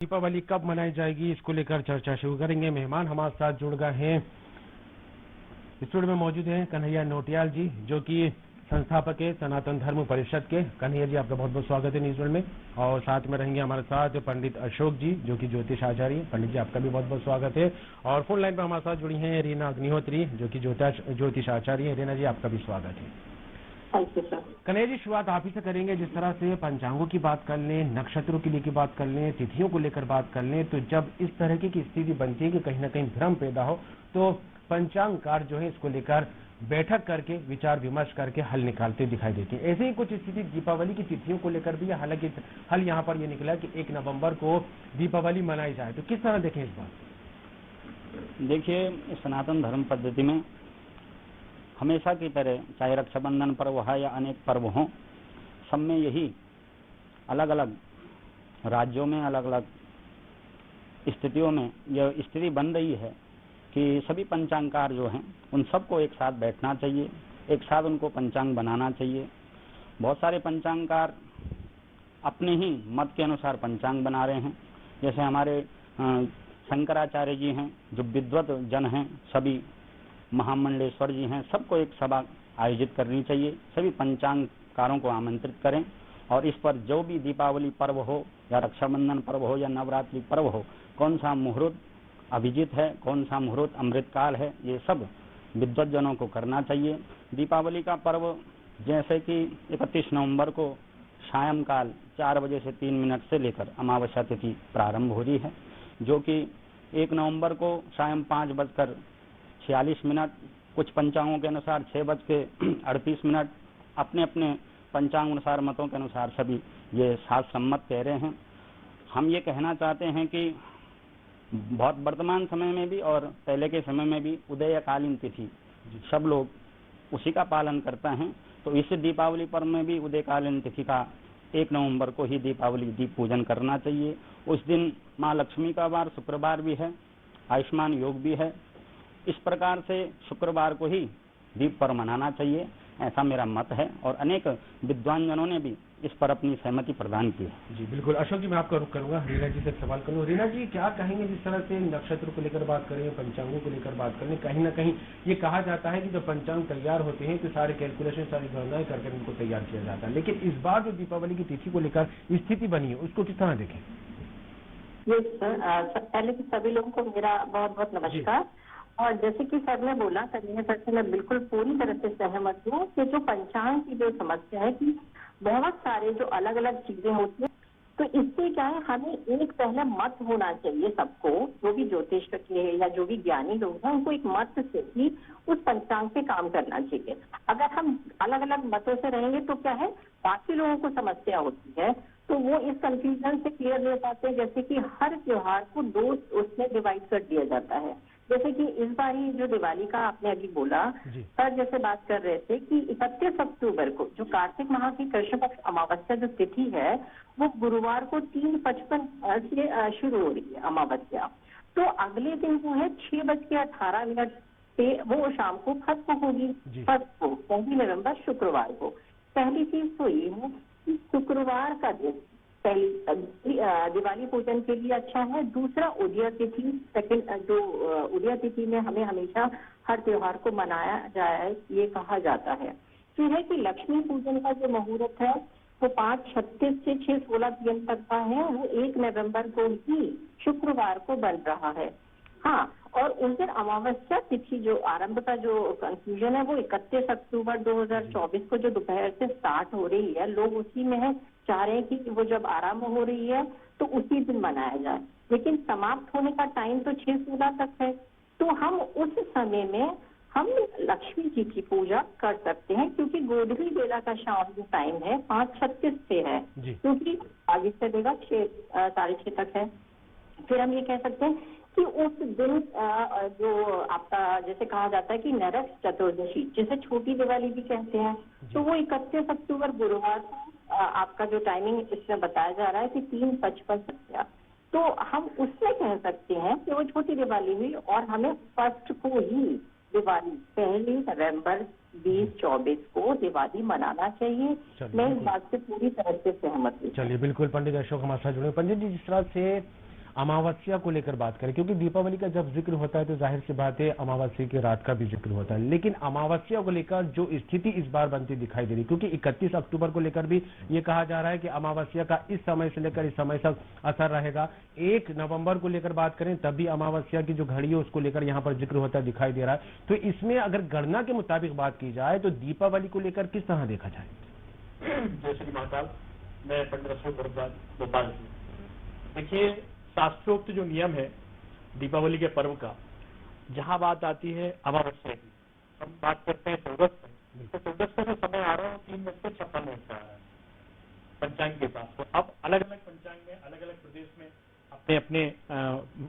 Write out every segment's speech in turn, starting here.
दीपावली कब मनाई जाएगी, इसको लेकर चर्चा शुरू करेंगे। मेहमान हमारे साथ जुड़ गए हैं, स्टूडियो में मौजूद हैं कन्हैया नौटियाल जी, जो कि संस्थापक है सनातन धर्म परिषद के। कन्हैया जी, आपका बहुत बहुत स्वागत है न्यूज वर्ल्ड में। और साथ में रहेंगे हमारे साथ पंडित अशोक जी, जो कि ज्योतिष आचार्य हैं। पंडित जी, आपका भी बहुत बहुत स्वागत है। और फोन लाइन पर हमारे साथ जुड़ी हैं रीना अग्निहोत्री, जो कि ज्योतिष आचार्य है। रीना जी, आपका भी स्वागत है। कन्हैया जी, शुरुआत आप ही से करेंगे। जिस तरह से पंचांगों की बात कर लें, नक्षत्रों के लिए की बात कर लें, तिथियों को लेकर बात कर लें, तो जब इस तरह की स्थिति बनती है कि कहीं ना कहीं भ्रम पैदा हो, तो पंचांगकार जो है इसको लेकर बैठक करके विचार विमर्श करके हल निकालते दिखाई देते हैं। ऐसे ही कुछ स्थिति दीपावली की तिथियों को लेकर भी है। हालांकि हल यहाँ पर यह निकला कि 1 नवंबर को दीपावली मनाई जाए, तो किस तरह देखें इस बात? देखिए, सनातन धर्म पद्धति में हमेशा की तरह, चाहे रक्षाबंधन पर्व है या अनेक पर्व हों, सब में यही अलग अलग राज्यों में अलग अलग स्थितियों में यह स्थिति बन रही है कि सभी पंचांगकार जो हैं उन सबको एक साथ बैठना चाहिए, एक साथ उनको पंचांग बनाना चाहिए। बहुत सारे पंचांगकार अपने ही मत के अनुसार पंचांग बना रहे हैं। जैसे हमारे शंकराचार्य जी हैं, जो विद्वत जन हैं, सभी महामंडलेश्वर जी हैं, सबको एक सभा आयोजित करनी चाहिए। सभी पंचांगकारों को आमंत्रित करें और इस पर जो भी दीपावली पर्व हो या रक्षाबंधन पर्व हो या नवरात्रि पर्व हो, कौन सा मुहूर्त अभिजीत है, कौन सा मुहूर्त अमृतकाल है, ये सब विद्वत जनों को करना चाहिए। दीपावली का पर्व जैसे कि 31 नवंबर को सायंकाल 4 बजे से 3 मिनट से लेकर अमावस्या तिथि प्रारंभ हो रही है, जो कि 1 नवंबर को सायं 5:46, कुछ पंचांगों के अनुसार 6:38, अपने अपने पंचांग अनुसार मतों के अनुसार सभी ये साथ सम्मत कह रहे हैं। हम ये कहना चाहते हैं कि बहुत वर्तमान समय में भी और पहले के समय में भी उदयकालीन तिथि सब लोग उसी का पालन करते हैं। तो इस दीपावली पर्व में भी उदयकालीन तिथि का 1 नवंबर को ही दीपावली दीप पूजन करना चाहिए। उस दिन माँ लक्ष्मी का वार शुक्रवार भी है, आयुष्मान योग भी है। इस प्रकार से शुक्रवार को ही दीप पर्व मनाना चाहिए, ऐसा मेरा मत है। और अनेक विद्वान जनों ने भी इस पर अपनी सहमति प्रदान की है। जी बिल्कुल। अशोक जी, मैं आपका रुख करूंगा, रीना जी से सवाल करूंगा। रीना जी, क्या कहेंगे जिस तरह से नक्षत्र को लेकर बात करें, पंचांगों को लेकर बात करें, कहीं ना कहीं ये कहा जाता है कि जब पंचांग तैयार होते हैं तो सारे कैलकुलेशन, सारी गणनाएं करके उनको तैयार किया जाता है, लेकिन इस बार जो दीपावली की तिथि को लेकर स्थिति बनी है उसको किस तरह देखें? पहले तो सभी लोगों को मेरा बहुत बहुत नमस्कार। और जैसे कि सर ने बोला, कन्हैया सर से मैं बिल्कुल पूरी तरह से सहमत हूँ कि जो पंचांग की जो समस्या है कि बहुत सारे जो अलग अलग चीजें होती है, तो इससे क्या है, हमें एक पहले मत होना चाहिए सबको, जो भी ज्योतिष के या जो भी ज्ञानी लोग हैं उनको एक मत से ही उस पंचांग पे काम करना चाहिए। अगर हम अलग अलग मतों से रहेंगे तो क्या है, बाकी लोगों को समस्या होती है, तो वो इस कंफ्यूजन से क्लियर ले पाते हैं। जैसे कि हर त्योहार को 2 उसमें डिवाइड कर दिया जाता है। जैसे कि इस बार ही जो दिवाली का आपने अभी बोला, सर जैसे बात कर रहे थे कि 31 अक्टूबर को जो कार्तिक माह की कृष्ण पक्ष अमावस्या जो तिथि है, वो गुरुवार को 3:55 से शुरू हो रही है अमावस्या। तो अगले दिन वो है 6:18 पे वो शाम को खत्म होगी, फर्स्ट को 1 नवंबर शुक्रवार को। पहली चीज तो ये है कि शुक्रवार का दिन पहली दिवाली पूजन के लिए अच्छा है। दूसरा, उदया तिथि, सेकंड जो उदया तिथि में हमें हमेशा हर त्योहार को मनाया जाए, ये कहा जाता है। फिर है कि लक्ष्मी पूजन का जो मुहूर्त है वो 5:36 से 6:16 PM तक का है, वो 1 नवंबर को ही शुक्रवार को बन रहा है। हाँ, और उस दिन अमावस्या तिथि जो आरंभ का जो कंफ्यूजन है वो 31 अक्टूबर 2024 को जो दोपहर से स्टार्ट हो रही है, लोग उसी में है, चाह रहे हैं कि वो जब आरंभ हो रही है तो उसी दिन मनाया जाए, लेकिन समाप्त होने का टाइम तो 6:16 तक है। तो हम उस समय में हम लक्ष्मी जी की पूजा कर सकते हैं, क्योंकि गोधूली बेला का शाम जो टाइम है 5:36 से है, क्योंकि आगे चलेगा 6:30 तक है। फिर हम ये कह सकते हैं कि उस दिन जो आपका जैसे कहा जाता है कि नरक चतुर्दशी, जिसे छोटी दिवाली भी कहते हैं, तो वो 31 अक्टूबर गुरुवार को आपका जो टाइमिंग इसमें बताया जा रहा है कि 3:55, तो हम उसमें कह सकते हैं कि वो छोटी दिवाली हुई। और हमें फर्स्ट को ही दिवाली, 1 नवंबर 2024 को दिवाली मनाना चाहिए। मैं इस बात से पूरी तरह से सहमत हूँ। चलिए बिल्कुल, पंडित अशोक हमारे साथ जुड़े। पंडित जी, जिस तरह से अमावस्या को लेकर बात करें, क्योंकि दीपावली का जब जिक्र होता है तो जाहिर सी बात है अमावस्या की रात का भी जिक्र होता है, लेकिन अमावस्या को लेकर जो स्थिति इस बार बनती दिखाई दे रही, क्योंकि 31 अक्टूबर को लेकर भी ये कहा जा रहा है कि अमावस्या का इस समय से लेकर इस समय तक असर रहेगा। 1 नवंबर को लेकर बात करें तब भी अमावस्या की जो घड़ी है उसको लेकर यहाँ पर जिक्र होता दिखाई दे रहा है। तो इसमें अगर गणना के मुताबिक बात की जाए तो दीपावली को लेकर किस तरह देखा जाए? जय श्री महाकाल। मैं पंडित अशोक भारद्वाज भोपाल से। देखिए, शास्त्रोक्त जो नियम है दीपावली के पर्व का, जहां बात आती है अमावस्या की, हम बात करते हैं चौदस में, तो चौदस का जो समय आ रहा है 3:56 का आ रहा है पंचांग के पास। तो अब अलग अलग पंचांग में अलग अलग प्रदेश में अपने अपने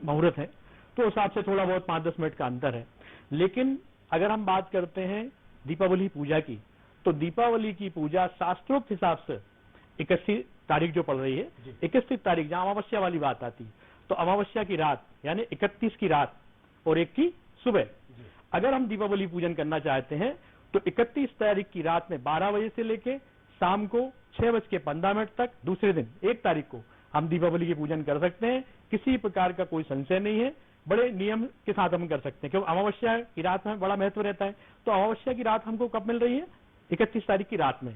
मुहूर्त है, तो उस हिसाब से थोड़ा बहुत 5-10 मिनट का अंतर है। लेकिन अगर हम बात करते हैं दीपावली पूजा की, तो दीपावली की पूजा शास्त्रोक्त हिसाब से 31 तारीख जो पड़ रही है, 31 तारीख जहां अमावस्या वाली बात आती, तो अमावस्या की रात यानी 31 की रात और 1 की सुबह अगर हम दीपावली पूजन करना चाहते हैं तो 31 तारीख की रात में 12 बजे से लेके शाम को 6:15 तक दूसरे दिन 1 तारीख को हम दीपावली की पूजन कर सकते हैं। किसी प्रकार का कोई संशय नहीं है, बड़े नियम के साथ हम कर सकते हैं, क्योंकि अमावस्या की रात में बड़ा महत्व रहता है। तो अमावस्या की रात हमको कब मिल रही है? 31 तारीख की रात में।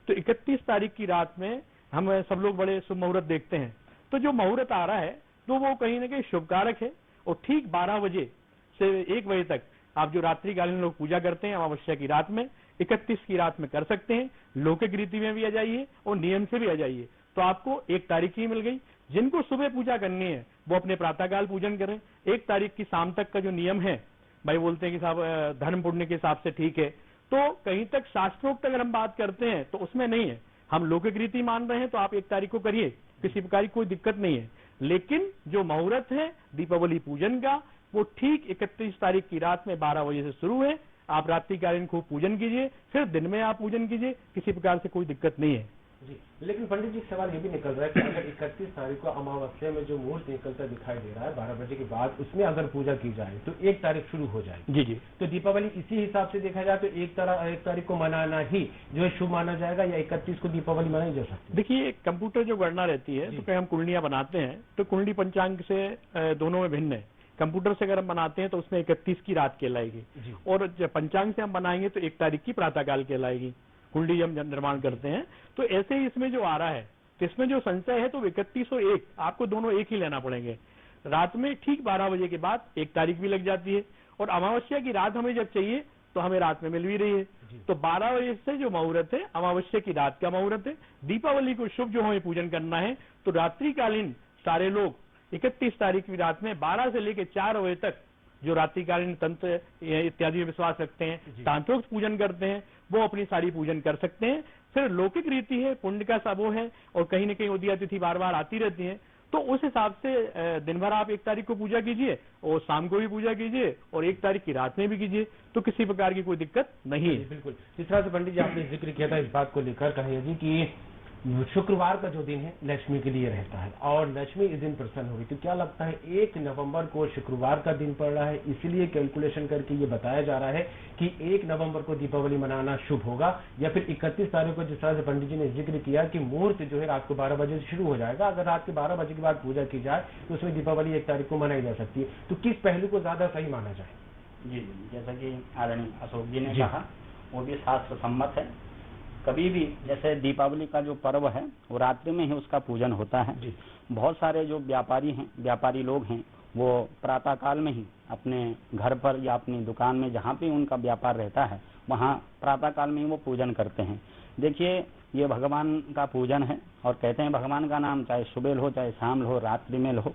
तो 31 तारीख की रात में हम सब लोग बड़े शुभ मुहूर्त देखते हैं। तो जो मुहूर्त आ रहा है तो वो कहीं ना कहीं शुभकारक है, और ठीक 12 बजे से 1 बजे तक आप जो रात्रिकालीन लोग पूजा करते हैं अमावस्या की रात में, 31 की रात में कर सकते हैं। लौकिक रीति में भी आ जाइए और नियम से भी आ जाइए, तो आपको 1 तारीख ही मिल गई। जिनको सुबह पूजा करनी है वो अपने प्रातःकाल पूजन करें। 1 तारीख की शाम तक का जो नियम है, भाई बोलते हैं कि साहब धर्म पुण्य के हिसाब से ठीक है, तो कहीं तक शास्त्रोक्त अगर हम बात करते हैं तो उसमें नहीं है। हम लौकिक रीति मान रहे हैं तो आप 1 तारीख को करिए, किसी प्रकार की कोई दिक्कत नहीं है। लेकिन जो मुहूर्त है दीपावली पूजन का वो ठीक 31 तारीख की रात में 12 बजे से शुरू है। आप रात्रिकालीन खूब पूजन कीजिए, फिर दिन में आप पूजन कीजिए, किसी प्रकार से कोई दिक्कत नहीं है जी। लेकिन पंडित जी सवाल ये भी निकल रहा है कि अगर 31 तारीख को अमावस्या में जो मुहूर्त निकलता दिखाई दे रहा है 12 बजे के बाद, उसमें अगर पूजा की जाए तो 1 तारीख शुरू हो जाएगी। जी जी। तो दीपावली इसी हिसाब से देखा जाए तो 1 तारीख को मनाना ही जो है शुभ माना जाएगा, या 31 को दीपावली मनाई जा सकती है? देखिए, कंप्यूटर जो गणना रहती है, तो कहीं हम कुंडलियां बनाते हैं तो कुंडली पंचांग से दोनों में भिन्न है। कंप्यूटर से अगर हम बनाते हैं तो उसमें 31 की रात कहलाएगी, और जब पंचांग से हम बनाएंगे तो 1 तारीख की प्रातःकाल कहलाएगी। कुंडली हम निर्माण करते हैं तो ऐसे ही इसमें जो आ रहा है, तो इसमें जो संशय है तो 31 और 1 आपको दोनों एक ही लेना पड़ेंगे। रात में ठीक 12 बजे के बाद 1 तारीख भी लग जाती है, और अमावस्या की रात हमें जब चाहिए तो हमें रात में मिल भी रही है। तो 12 बजे से जो मुहूर्त है अमावस्या की रात का मुहूर्त है। दीपावली को शुभ जो हमें पूजन करना है तो रात्रिकालीन सारे लोग 31 तारीख की रात में 12 से लेकर 4 बजे तक जो रात्रिकालीन तंत्र इत्यादि में विश्वास रखते हैं, तांत्रिक पूजन करते हैं, वो अपनी सारी पूजन कर सकते हैं। फिर लौकिक रीति है, पुण्य का सब वो है, और कहीं न कहीं उदया तिथि बार बार आती रहती है, तो उस हिसाब से दिन भर आप 1 तारीख को पूजा कीजिए और शाम को भी पूजा कीजिए और 1 तारीख की रात में भी कीजिए, तो किसी प्रकार की कोई दिक्कत नहीं है। बिल्कुल। जिस तरह से पंडित जी आपने जिक्र किया था इस बात को लेकर कन्हैया जी कि शुक्रवार का जो दिन है लक्ष्मी के लिए रहता है और लक्ष्मी इस दिन प्रसन्न होगी, तो क्या लगता है 1 नवंबर को शुक्रवार का दिन पड़ रहा है, इसलिए कैलकुलेशन करके ये बताया जा रहा है कि 1 नवंबर को दीपावली मनाना शुभ होगा, या फिर 31 तारीख को जिस तरह से पंडित जी ने जिक्र किया कि मुहूर्त जो है रात को 12 बजे से शुरू हो जाएगा, अगर रात के 12 बजे के बाद पूजा की जाए तो उसमें दीपावली 1 तारीख को मनाई जा सकती है, तो किस पहलू को ज्यादा सही माना जाए? जी, जैसा कि आदरणीय अशोक जी ने कहा वो भी शास्त्र सम्मत है। कभी भी जैसे दीपावली का जो पर्व है वो रात्रि में ही उसका पूजन होता है। बहुत सारे जो व्यापारी लोग हैं वो प्रातःकाल में ही अपने घर पर या अपनी दुकान में जहाँ पे उनका व्यापार रहता है वहाँ प्रातःकाल में ही वो पूजन करते हैं। देखिए, ये भगवान का पूजन है, और कहते हैं भगवान का नाम चाहे सुबह हो चाहे शाम हो रात्रि में हो,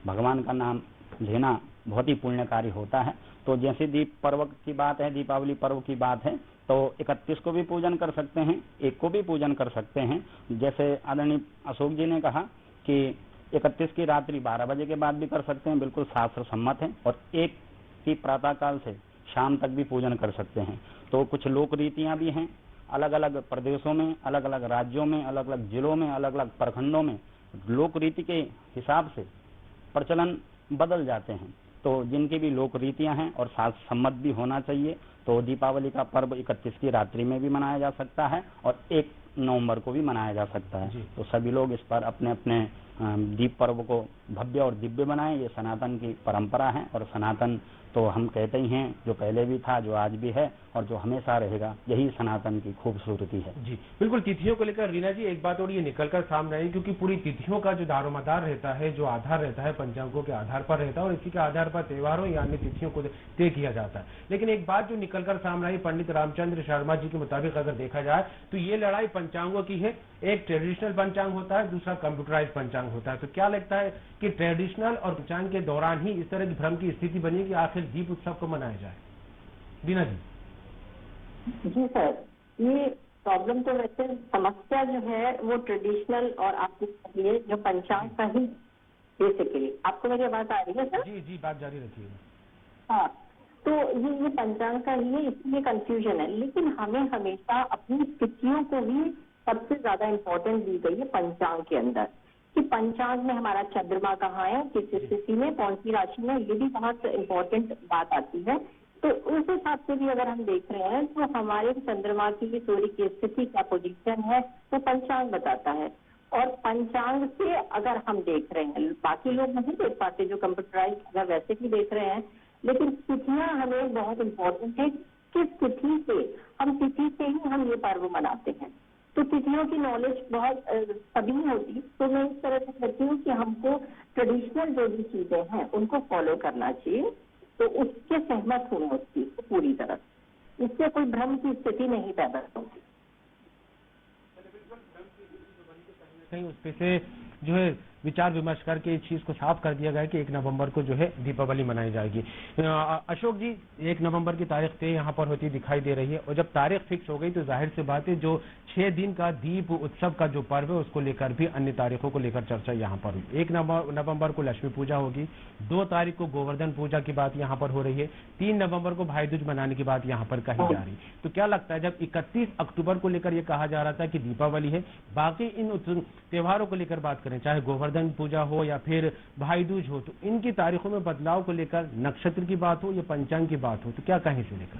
भगवान का नाम लेना बहुत ही पुण्यकारी होता है। तो जैसे दीप पर्व की बात है, दीपावली पर्व की बात है, तो 31 को भी पूजन कर सकते हैं, 1 को भी पूजन कर सकते हैं। जैसे आदरणीय अशोक जी ने कहा कि 31 की रात्रि 12 बजे के बाद भी कर सकते हैं, बिल्कुल शास्त्र सम्मत है, और 1 की प्रातःकाल से शाम तक भी पूजन कर सकते हैं। तो कुछ लोक रीतियाँ भी हैं, अलग अलग प्रदेशों में, अलग अलग राज्यों में, अलग अलग जिलों में, अलग अलग प्रखंडों में लोक रीति के हिसाब से प्रचलन बदल जाते हैं। तो जिनकी भी लोक रीतियाँ हैं और शास्त्र सम्मत भी होना चाहिए, तो दीपावली का पर्व 31 की रात्रि में भी मनाया जा सकता है और 1 नवंबर को भी मनाया जा सकता है। तो सभी लोग इस पर अपने अपने दीप पर्व को भव्य और दिव्य बनाएं। ये सनातन की परंपरा है और सनातन तो हम कहते ही हैं, जो पहले भी था, जो आज भी है और जो हमेशा रहेगा, यही सनातन की खूबसूरती है। जी बिल्कुल। तिथियों को लेकर रीना जी एक बात और ये निकलकर सामने आई, क्योंकि पूरी तिथियों का जो दारोमदार रहता है, जो आधार रहता है, पंचांगों के आधार पर रहता है और इसी के आधार पर त्योहारों या अन्य तिथियों को तय किया जाता है। लेकिन एक बात जो निकलकर सामने आई पंडित रामचंद्र शर्मा जी के मुताबिक अगर देखा जाए तो ये लड़ाई पंचांगों की है। एक ट्रेडिशनल पंचांग होता है, दूसरा कंप्यूटराइज पंचांग होता है। तो क्या लगता है कि ट्रेडिशनल और पंचांग के दौरान ही इस तरह की भ्रम की स्थिति बनी कि आखिर दीप उत्सव को मनाया जाए? रीना जी। जी सर, ये प्रॉब्लम तो वैसे समस्या जो है वो ट्रेडिशनल और आपको कहिए जो पंचांग का ही बेसिकली। आपको मेरी बात आ रही है सर? जी जी, बात जारी रखिएगा। हाँ, तो ये पंचांग का ही है, इसलिए कंफ्यूजन है। लेकिन हमें हमेशा अपनी स्थितियों को भी सबसे ज्यादा इम्पोर्टेंस दी गई है पंचांग के अंदर, कि पंचांग में हमारा चंद्रमा कहाँ है, किस स्थिति में, कौन सी राशि में, ये भी बहुत इम्पोर्टेंट बात आती है। तो उस हिसाब से भी अगर हम देख रहे हैं तो हमारे चंद्रमा की सूर्य की स्थिति क्या पोजीशन है वो पंचांग बताता है। और पंचांग से अगर हम देख रहे हैं, बाकी लोग नहीं देख पाते जो कंप्यूटराइज अगर वैसे भी देख रहे हैं, लेकिन तिथियां हमें बहुत इम्पोर्टेंट है। किस तिथि से, हम तिथि से ही हम ये पर्व मनाते हैं। तो तिथियों की नॉलेज बहुत सभी होती, तो मैं इस तरह से कहती हूँ कि हमको ट्रेडिशनल जो भी चीजें हैं उनको फॉलो करना चाहिए, तो उसके सहमत होना उसकी पूरी तरह, इससे कोई भ्रम की स्थिति नहीं पैदा होती। कहीं उस पे से जो है विचार विमर्श करके इस चीज को साफ कर दिया गया कि 1 नवंबर को जो है दीपावली मनाई जाएगी। अशोक जी, 1 नवंबर की तारीख तय यहाँ पर होती दिखाई दे रही है और जब तारीख फिक्स हो गई तो जाहिर सी बात है जो 6 दिन का दीप उत्सव का जो पर्व है उसको लेकर भी अन्य तारीखों को लेकर चर्चा यहाँ पर हुई। 1 नवंबर को लक्ष्मी पूजा होगी, 2 तारीख को गोवर्धन पूजा की बात यहाँ पर हो रही है, 3 नवंबर को भाई दूज मनाने की बात यहाँ पर कही जा रही। तो क्या लगता है जब 31 अक्टूबर को लेकर ये कहा जा रहा था कि दीपावली है, बाकी इन त्योहारों को लेकर बात करें, चाहे गोवर्धन पूजा हो या फिर भाई दूज हो, तो इनकी तारीखों में बदलाव को लेकर नक्षत्र की बात हो या पंचांग की बात हो, तो क्या कहें इसे लेकर?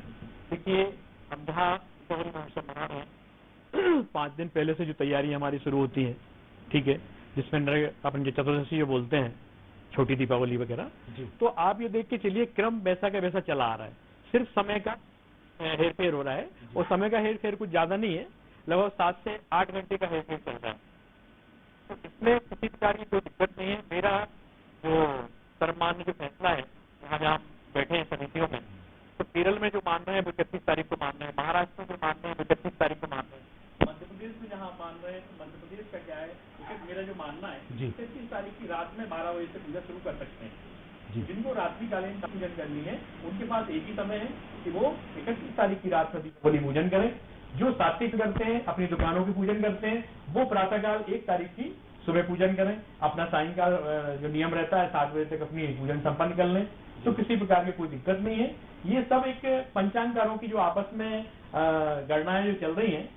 देखिए, हम जहाँ दीपावली महोत्सव मना रहे हैं 5 दिन पहले से जो तैयारी हमारी शुरू होती है, ठीक है, जिसमें अपन जो चतुर्दशी जो बोलते हैं, छोटी दीपावली वगैरह, तो आप ये देख के चलिए क्रम वैसा का वैसा चला आ रहा है। सिर्फ समय का हेर फेर हो रहा है और समय का हेर फेर कुछ ज्यादा नहीं है, लगभग 7 से 8 घंटे का हेर फेर चल रहा है। तो इसमें किसी प्रकार की कोई दिक्कत नहीं है। मेरा जो सर्वमान्य जो फैसला है, यहाँ जहाँ बैठे हैं समितियों में, तो केरल में जो मान रहे हैं वो 31 तारीख को मान रहे हैं, महाराष्ट्र में जो मान रहे हैं वो 31 तारीख को मान रहे हैं, मध्य प्रदेश में जहाँ मान रहे हैं तो मध्य प्रदेश का क्या है, क्योंकि मेरा जो मानना है 31 तारीख की रात में 12 बजे से पूजा शुरू कर सकते हैं। जिनको रात्रिकालीन पूजन करनी है उनके पास एक ही समय है कि वो 31 तारीख की रात में दीपावली पूजन करें। जो सात्विक करते हैं, अपनी दुकानों की पूजन करते हैं, वो प्रातःकाल 1 तारीख की सुबह पूजन करें, अपना सायंकाल जो नियम रहता है 7 बजे तक अपनी पूजन संपन्न कर लें। तो किसी प्रकार की कोई दिक्कत नहीं है। ये सब एक पंचांगकारों की जो आपस में गणनाएं जो चल रही हैं,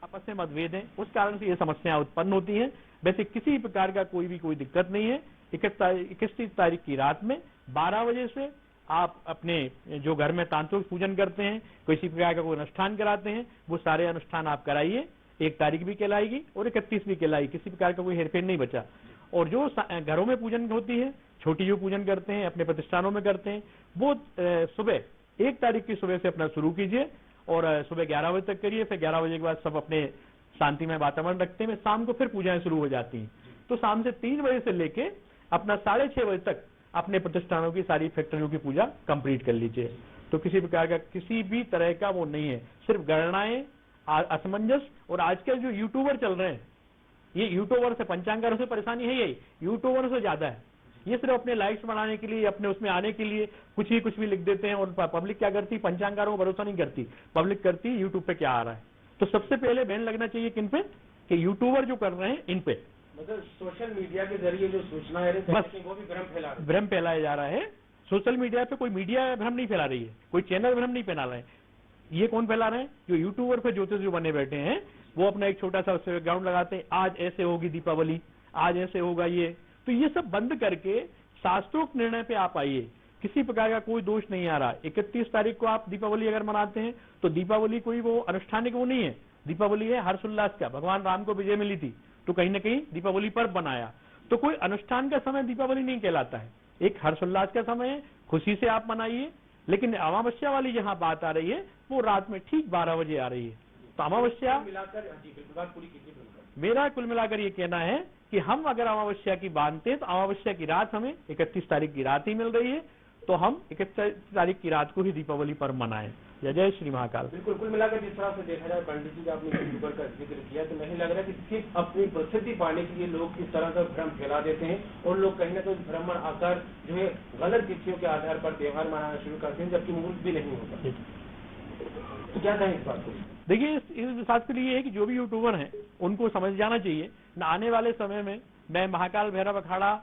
आपस में मतभेद है, उस कारण से ये समस्याएं उत्पन्न होती हैं। वैसे किसी प्रकार का कोई दिक्कत नहीं है। 31 तारीख की रात में 12 बजे से आप अपने जो घर में तांत्रिक पूजन करते हैं, किसी प्रकार का कोई अनुष्ठान कराते हैं, वो सारे अनुष्ठान आप कराइए। 1 तारीख भी कहलाएगी और 31 भी कहलाएगी, किसी प्रकार का कोई हेरफेर नहीं बचा। और जो घरों में पूजन होती है, छोटी जो पूजन करते हैं, अपने प्रतिष्ठानों में करते हैं, वो सुबह 1 तारीख की सुबह से अपना शुरू कीजिए और सुबह 11 बजे तक करिए। फिर 11 बजे के बाद सब अपने शांतिमय वातावरण रखते हैं, शाम को फिर पूजाएं शुरू हो जाती हैं। तो शाम से 3 बजे से लेके अपना 6:30 बजे तक अपने प्रतिष्ठानों की सारी फैक्ट्रियों की पूजा कंप्लीट कर लीजिए। तो किसी प्रकार का किसी भी तरह का वो नहीं है, सिर्फ गणनाएं, असमंजस। और आजकल जो यूट्यूबर चल रहे हैं, ये यूट्यूबर से पंचांगारों से परेशानी है, यही यूट्यूबर से ज्यादा है। ये सिर्फ अपने लाइक्स बढ़ाने के लिए, अपने उसमें आने के लिए कुछ भी लिख देते हैं। और पब्लिक क्या करती, पंचांगारों को भरोसा नहीं करती, पब्लिक करती यूट्यूब पे क्या आ रहा है। तो सबसे पहले बैन लगना चाहिए किन पे, कि यूट्यूबर जो कर रहे हैं इन पे, मतलब सोशल मीडिया के जरिए जो सूचना है बस वो भी भ्रम फैलाया जा रहा है। सोशल मीडिया पे कोई मीडिया भ्रम नहीं फैला रही है, कोई चैनल भ्रम नहीं फैला रहे हैं। ये कौन फैला रहे हैं, जो यूट्यूबर पे ज्योतिष जो बने बैठे हैं, वो अपना एक छोटा सा बैकग्राउंड लगाते हैं, आज ऐसे होगी दीपावली, आज ऐसे होगा ये। तो ये सब बंद करके शास्त्रोक्त निर्णय पे आप आइए, किसी प्रकार का कोई दोष नहीं आ रहा। 31 तारीख को आप दीपावली अगर मनाते हैं तो दीपावली कोई वो अनुष्ठानिक वो नहीं है, दीपावली है हर्षोल्लास का। भगवान राम को विजय मिली थी तो कहीं ना कहीं दीपावली पर्व बनाया। तो कोई अनुष्ठान का समय दीपावली नहीं कहलाता है, एक हर्षोल्लास का समय है, खुशी से आप मनाइए। लेकिन अमावस्या वाली जहां बात आ रही है वो रात में ठीक 12 बजे आ रही है। तो अमावस्या मेरा कुल मिलाकर ये कहना है कि हम अगर अमावस्या की बांधते हैं तो अमावस्या की रात हमें 31 तारीख की रात ही मिल रही है, तो हम 31 तारीख की रात को ही दीपावली पर्व मनाएं। जय जय श्री महाकाल। बिल्कुल, कुल मिलाकर जिस तरह से देखा जाए, पंडित जी का आपने यूट्यूबर का जिक्र किया, तो नहीं लग रहा कि सिर्फ अपनी प्रसिद्धि पाने के लिए लोग इस तरह का भ्रम फैला देते हैं और लोग कहीं ना कहीं भ्रम आकर जो है गलत तिथियों के आधार पर त्योहार मनाना शुरू करते हैं, जबकि मुहूर्त भी नहीं होता। तो क्या कहें इस बात को? देखिए, इस बात के लिए है कि जो भी यूट्यूबर हैं उनको समझ जाना चाहिए न, आने वाले समय में मैं महाकाल भैरव अखाड़ा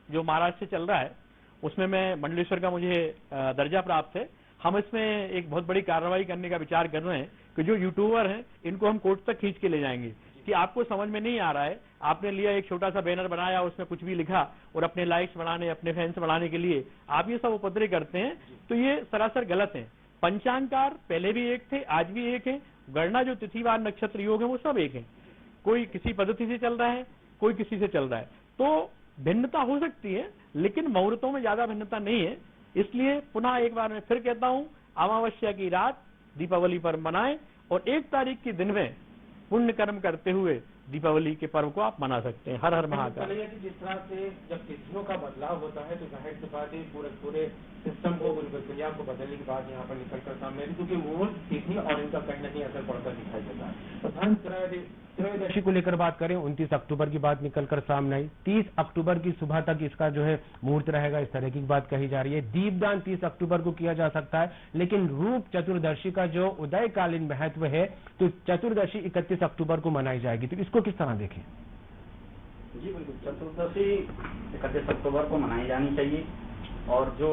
जो महाराष्ट्र से चल रहा है उसमें मैं मंडलेश्वर का मुझे दर्जा प्राप्त है। हम इसमें एक बहुत बड़ी कार्रवाई करने का विचार कर रहे हैं कि जो यूट्यूबर हैं इनको हम कोर्ट तक खींच के ले जाएंगे कि आपको समझ में नहीं आ रहा है, आपने लिया एक छोटा सा बैनर बनाया, उसमें कुछ भी लिखा और अपने लाइक्स बढ़ाने, अपने फैंस बढ़ाने के लिए आप ये सब उपद्रव करते हैं, तो ये सरासर गलत है। पंचांगकार पहले भी एक थे, आज भी एक है, गणना जो तिथिवार नक्षत्र योग है वो सब एक है। कोई किसी पद्धति से चल रहा है, कोई किसी से चल रहा है, तो भिन्नता हो सकती है लेकिन मुहूर्तों में ज्यादा भिन्नता नहीं है। इसलिए पुनः एक बार मैं फिर कहता हूं, अमावस्या की रात दीपावली पर्व मनाएं और 1 तारीख के दिन में पुण्य कर्म करते हुए दीपावली के पर्व को आप मना सकते हैं। हर हर महाकाल। जिस तरह से जब तिथियों का बदलाव होता है तो जाहिर सी बात है पूरे सिस्टम को, पूरी प्रक्रिया को बदलने की बात यहाँ पर निकल कर सामने आई, क्योंकि मुहूर्त, तिथि और इनका कहीं न कहीं असर पड़ता दिखाई देता है। प्रधान त्रयोदशी को लेकर बात करें, 29 अक्टूबर की बात निकल कर सामने आई। 30 अक्टूबर की सुबह तक इसका जो है मुहूर्त रहेगा, इस तरह की बात कही जा रही है। दीपदान 30 अक्टूबर को किया जा सकता है, लेकिन रूप चतुर्दशी का जो उदयकालीन महत्व है तो चतुर्दशी 31 अक्टूबर को मनाई जाएगी, तो इसको किस तरह देखें? जी बिल्कुल, चतुर्दशी 31 अक्टूबर को मनाई जानी चाहिए। और जो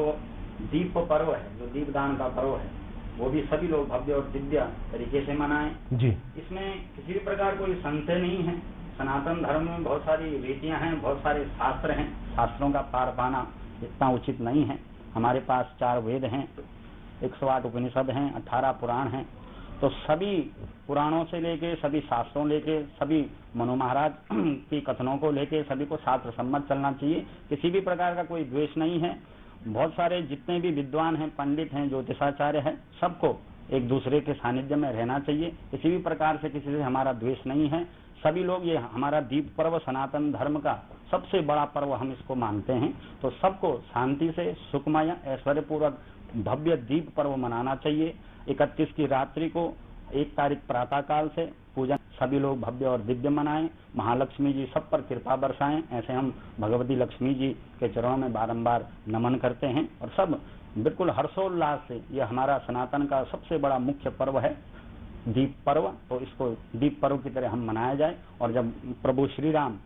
दीप पर्व है, जो दीपदान का पर्व है, वो भी सभी लोग भव्य और दिव्य तरीके से मनाएं जी। इसमें किसी भी प्रकार कोई संशय नहीं है। सनातन धर्म में बहुत सारी रीतियां हैं, बहुत सारे शास्त्र हैं, शास्त्रों का पार पाना इतना उचित नहीं है। हमारे पास 4 वेद हैं, 108 उपनिषद हैं, 18 पुराण हैं, तो सभी पुराणों से लेके, सभी शास्त्रों लेके, सभी मनु महाराज की कथनों को लेके सभी को शास्त्र सम्मत चलना चाहिए। किसी भी प्रकार का कोई द्वेष नहीं है। बहुत सारे जितने भी विद्वान हैं, पंडित हैं, ज्योतिषाचार्य हैं, सबको एक दूसरे के सानिध्य में रहना चाहिए। किसी भी प्रकार से किसी से हमारा द्वेष नहीं है। सभी लोग, ये हमारा दीप पर्व सनातन धर्म का सबसे बड़ा पर्व हम इसको मानते हैं, तो सबको शांति से, सुखमय, ऐश्वर्यपूर्वक भव्य दीप पर्व मनाना चाहिए। 31 की रात्रि को 1 तारीख प्रातः काल से पूजन सभी लोग भव्य और दिव्य मनाएं। महालक्ष्मी जी सब पर कृपा बरसाएं। ऐसे हम भगवती लक्ष्मी जी के चरणों में बारंबार नमन करते हैं और सब बिल्कुल हर्षोल्लास से, ये हमारा सनातन का सबसे बड़ा मुख्य पर्व है दीप पर्व, तो इसको दीप पर्व की तरह हम मनाया जाए। और जब प्रभु श्री राम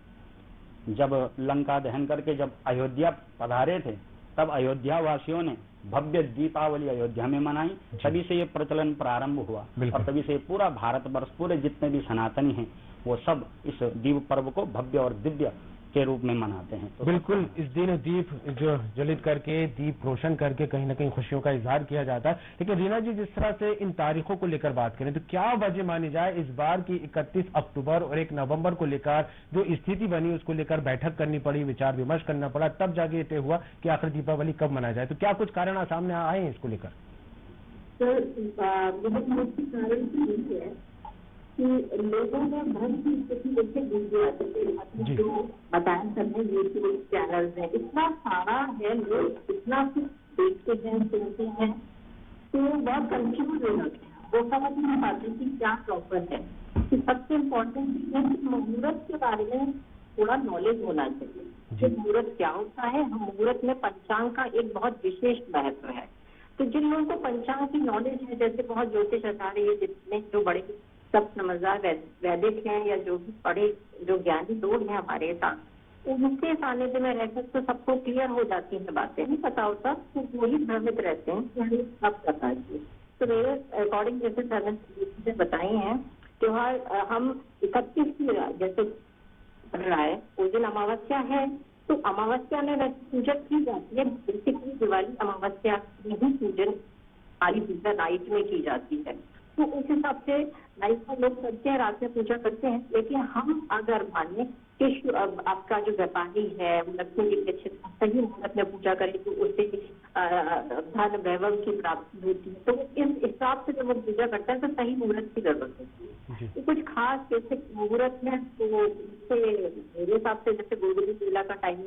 जब लंका दहन करके जब अयोध्या पधारे थे, तब अयोध्या वासियों ने भव्य दीपावली अयोध्या में मनाई। तभी से ये प्रचलन प्रारंभ हुआ और तभी से पूरा भारतवर्ष, पूरे जितने भी सनातनी हैं, वो सब इस दीप पर्व को भव्य और दिव्य के रूप में मनाते हैं। तो बिल्कुल, इस दिन दीप जो जलित करके, दीप रोशन करके कहीं ना कहीं खुशियों का इजहार किया जाता है। लेकिन रीना जी, जिस तरह से इन तारीखों को लेकर बात करें तो क्या वजह मानी जाए इस बार की 31 अक्टूबर और 1 नवंबर को लेकर जो स्थिति बनी, उसको लेकर बैठक करनी पड़ी, विचार विमर्श करना पड़ा, तब जाके ये तय हुआ कि आखिर दीपावली कब मनाया जाए? तो क्या कुछ कारण सामने आए हैं इसको लेकर? कि लोगों में धर्म की स्थिति देखिए दूसरी जो बताया सबने यूट्यूब चैनल्स है, इतना सारा है, लोग इतना कुछ देखते हैं, सुनते हैं, तो बहुत कंफ्यूज हो जाते हैं। वो समझ नहीं पाते कि क्या प्रॉपर है। कि सबसे इम्पोर्टेंट चीज है कि मुहूर्त के बारे में थोड़ा नॉलेज होना चाहिए कि मुहूर्त क्या होता है। मुहूर्त में पंचांग का एक बहुत विशेष महत्व है। तो जिन लोगों को पंचांग की नॉलेज है, जैसे बहुत ज्योतिष आचार्य, जितने जो बड़े सब समझदार वैदिक हैं या जो भी पढ़े, जो ज्ञानी लोग हैं हमारे साथ, उनके सानिध्य में रहकर तो सबको क्लियर हो जाती हैं बातें। नहीं पता होता तो वही भ्रमित रहते हैं कि हमें सब पता है। तो मेरे अकॉर्डिंग जैसे सर्वे बताई हैं, त्योहार हम 31 की जैसे पढ़ रहा है, उस दिन अमावस्या है, तो अमावस्या में पूजा की जाती है। बेसिकली दिवाली अमावस्या में ही पूजन, काली पूजा नाइट में की जाती है। तो उस हिसाब से लाइफ में लोग करते हैं, रात में पूजा करते हैं। लेकिन हम अगर माने कि अब आपका जो व्यापारी है लक्ष्मी जी के क्षेत्र सही मुहूर्त में पूजा करे तो उससे धन वैभव की प्राप्ति होती है। तो इस हिसाब से जब वो पूजा करता है तो सही मुहूर्त की जरूरत होती है। तो कुछ खास जैसे मुहूर्त में तो मेरे हिसाब से जैसे गोधूली मेला का टाइम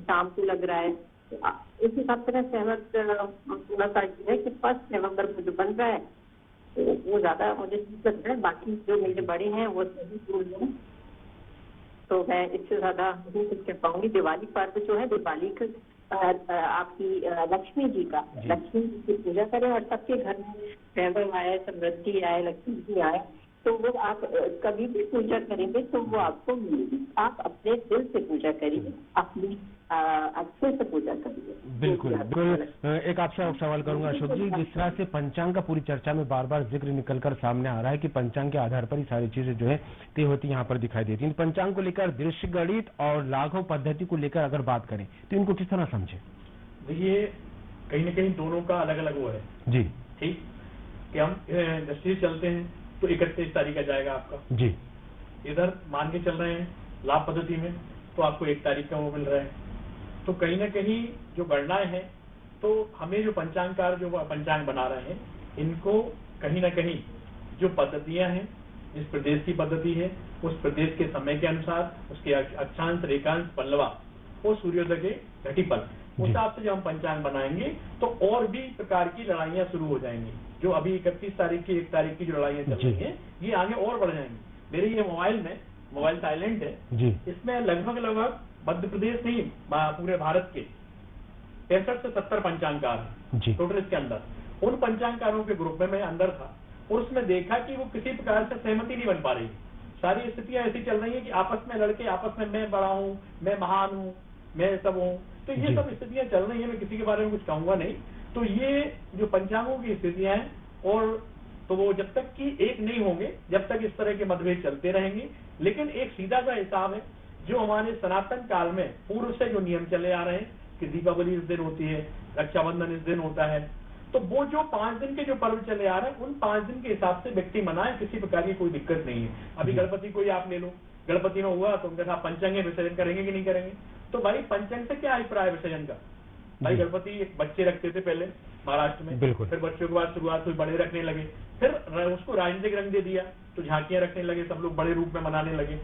शाम को लग रहा है, तो इस हिसाब से मैं सहमत थोड़ा सा है कि 1 नवंबर को जो बन रहा है तो वो ज्यादा मुझे ठीक लगता है। बाकी जो मेरे बड़े हैं वो सही बोल रहे हैं, तो मैं इससे ज्यादा नहीं कुछ कह पाऊंगी। दिवाली पर्व जो है, दिवाली आपकी लक्ष्मी जी की पूजा करें और सबके घर में वैभव आए, समृद्धि आए, लक्ष्मी जी आए, तो वो आप कभी भी पूजा करेंगे तो वो आपको मिलेगी। आप अपने दिल से पूजा करिए, अपनी अच्छे से पूजा करिए। बिल्कुल बिल्कुल। एक आपसे और सवाल करूंगा अशोक जी, जिस तरह से पंचांग का पूरी चर्चा में बार बार जिक्र निकलकर सामने आ रहा है कि पंचांग के आधार पर ही सारी चीजें जो है तय होती यहाँ पर दिखाई देती है। पंचांग को लेकर दृश्य गणित और लाघव पद्धति को लेकर अगर बात करें तो इनको किस तरह समझे? देखिए, कहीं न कहीं दोनों का अलग अलग वो है जी। ठीक, कि हम दृष्टि से चलते हैं तो 31 तारीख का जाएगा आपका जी। इधर मान के चल रहे हैं लाभ पद्धति में तो आपको 1 तारीख का वो मिल रहा है। तो कहीं ना कहीं जो गणनाएं हैं, तो हमें जो पंचांगकार जो पंचांग बना रहे हैं, इनको कहीं ना कहीं जो पद्धतियां हैं, जिस प्रदेश की पद्धति है उस प्रदेश के समय के अनुसार उसके अक्षांश, रेखांश, पल्लवा और सूर्योदय के घटिपल उस हिसाब से जब हम पंचांग बनाएंगे तो और भी प्रकार की लड़ाइयां शुरू हो जाएंगी। जो अभी 31 तारीख की 1 तारीख की जो लड़ाइयां चल रही हैं, ये आगे और बढ़ जाएंगी। मेरे ये मोबाइल साइलेंट है जी। इसमें लगभग मध्य प्रदेश नहीं पूरे भारत के 65 से 70 पंचांगकार हैं टोटल इसके अंदर। उन पंचांगकारों के ग्रुप में मैं अंदर था और उसमें देखा कि वो किसी प्रकार से सहमति नहीं बन पा रही। सारी स्थितियां ऐसी चल रही है कि आपस में लड़के आपस में मैं बड़ा हूँ, मैं महान हूँ, मैं सब हूँ। तो ये सब स्थितियां चल रही है, मैं किसी के बारे में कुछ कहूंगा नहीं। तो ये जो पंचांगों की स्थितियां हैं, और तो वो जब तक कि एक नहीं होंगे, जब तक इस तरह के मतभेद चलते रहेंगे। लेकिन एक सीधा सा हिसाब है जो हमारे सनातन काल में पूर्व से जो नियम चले आ रहे हैं कि दीपावली इस दिन होती है, रक्षाबंधन इस दिन होता है, तो वो जो 5 दिन के जो पर्व चले आ रहे हैं उन 5 दिन के हिसाब से व्यक्ति मनाए, किसी प्रकार की कोई दिक्कत नहीं है। अभी गणपति को ही आप ले लो, गणपति में हुआ तो उनके साथ पंचांग विसर्जन करेंगे कि नहीं करेंगे? तो भाई पंचांग से क्या अभिप्राय है विसर्जन का? भाई गणपति एक बच्चे रखते थे पहले महाराष्ट्र में, फिर बच्चों के बाद शुरुआत हुई, बड़े रखने लगे, फिर उसको राजनीतिक रंग दे दिया तो झांकियां रखने लगे, सब लोग बड़े रूप में मनाने लगे।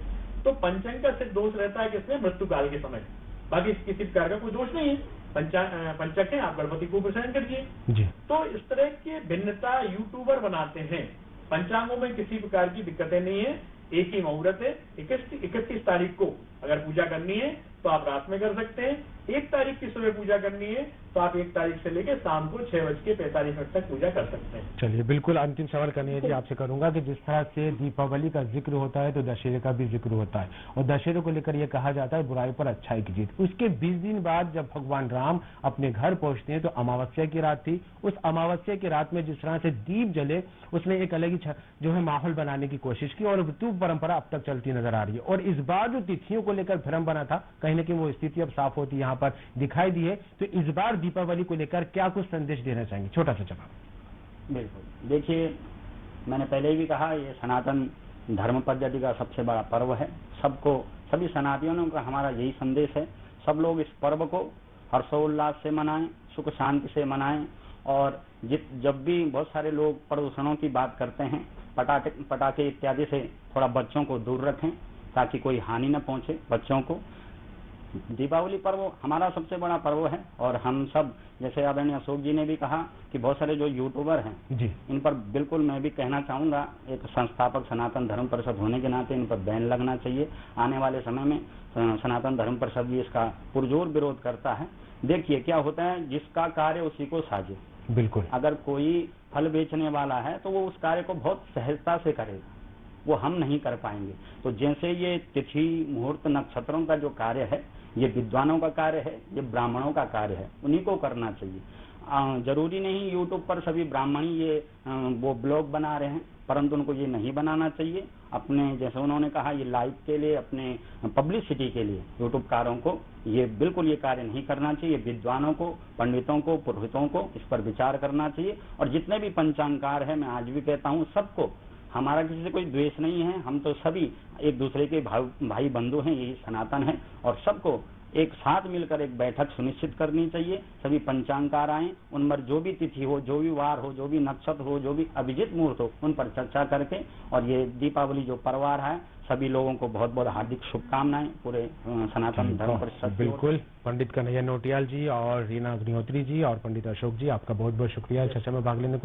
तो पंचांग का सिर्फ दोष रहता है किसमें? मृत्यु काल के समय, बाकी किसी प्रकार का कोई दोष नहीं है। पंचक है, आप गणपति को विसर्जन करिए। तो इस तरह की भिन्नता यूट्यूबर बनाते हैं। पंचांगों में किसी प्रकार की दिक्कतें नहीं है, एक ही मुहूर्त है। 31 तारीख को अगर पूजा करनी है तो आप रात में कर सकते हैं, 1 तारीख की सुबह पूजा करनी है तो आप 1 तारीख से लेकर शाम को 6:45 तक पूजा कर सकते हैं। चलिए, बिल्कुल अंतिम सवाल करने जी आपसे करूंगा कि जिस तरह से दीपावली का जिक्र होता है तो दशहरे का भी जिक्र होता है, और दशहरे को लेकर यह कहा जाता है बुराई पर अच्छाई की जीत। उसके 20 दिन बाद जब भगवान राम अपने घर पहुंचते हैं तो अमावस्या की रात थी। उस अमावस्या की रात में जिस तरह से दीप जले, उसने एक अलग ही जो है माहौल बनाने की कोशिश की, और ऋतु परंपरा अब तक चलती नजर आ रही है। और इस बार जो तिथियों को लेकर भ्रम बना था, कहीं न कहीं वो स्थिति अब साफ होती यहाँ पर दिखाई दी है। तो इस बार दीपावली को लेकर क्या कुछ संदेश देना चाहेंगे? छोटा सा जवाब। बिल्कुल, देखिए मैंने पहले भी कहा, ये सनातन धर्म पद्धति का सबसे बड़ा पर्व है। सभी सनातनियों का हमारा यही संदेश है, सब लोग इस पर्व को हर्षोल्लास से मनाएं, सुख शांति से मनाएं। और जब भी बहुत सारे लोग प्रदूषणों की बात करते हैं, पटाखे इत्यादि से थोड़ा बच्चों को दूर रखें ताकि कोई हानि न पहुंचे बच्चों को। दीपावली पर्व हमारा सबसे बड़ा पर्व है, और हम सब, जैसे आदरणीय अशोक जी ने भी कहा कि बहुत सारे जो यूट्यूबर हैं जी, इन पर बिल्कुल मैं भी कहना चाहूंगा, एक संस्थापक सनातन धर्म परिषद होने के नाते इन पर बैन लगना चाहिए। आने वाले समय में सनातन धर्म परिषद भी इसका पुरजोर विरोध करता है। देखिए क्या होता है, जिसका कार्य उसी को साजे। बिल्कुल, अगर कोई फल बेचने वाला है तो वो उस कार्य को बहुत सहजता से करेगा, वो हम नहीं कर पाएंगे। तो जैसे ये तिथि मुहूर्त नक्षत्रों का जो कार्य है, ये विद्वानों का कार्य है, ये ब्राह्मणों का कार्य है, उन्हीं को करना चाहिए। जरूरी नहीं यूट्यूब पर सभी ब्राह्मण ही ये वो ब्लॉग बना रहे हैं, परंतु उनको ये नहीं बनाना चाहिए। अपने जैसे उन्होंने कहा ये लाइक के लिए, अपने पब्लिसिटी के लिए यूट्यूबकारों को ये बिल्कुल ये कार्य नहीं करना चाहिए। विद्वानों को, पंडितों को, पुरोहितों को इस पर विचार करना चाहिए। और जितने भी पंचांगकार है, मैं आज भी कहता हूँ सबको, हमारा किसी से कोई द्वेष नहीं है, हम तो सभी एक दूसरे के भाई बंधु हैं, यही सनातन है। और सबको एक साथ मिलकर एक बैठक सुनिश्चित करनी चाहिए। सभी पंचांगकार आए, उन पर जो भी तिथि हो, जो भी वार हो, जो भी नक्षत्र हो, जो भी अभिजित मुहूर्त हो, उन पर चर्चा करके, और ये दीपावली जो पर्व है, सभी लोगों को बहुत बहुत हार्दिक शुभकामनाएं पूरे सनातन धर्म परिषद। बिल्कुल, पंडित कन्हैया नौटियाल जी और रीना अग्निहोत्री जी और पंडित अशोक जी, आपका बहुत बहुत शुक्रिया चर्चा में भाग लेने को।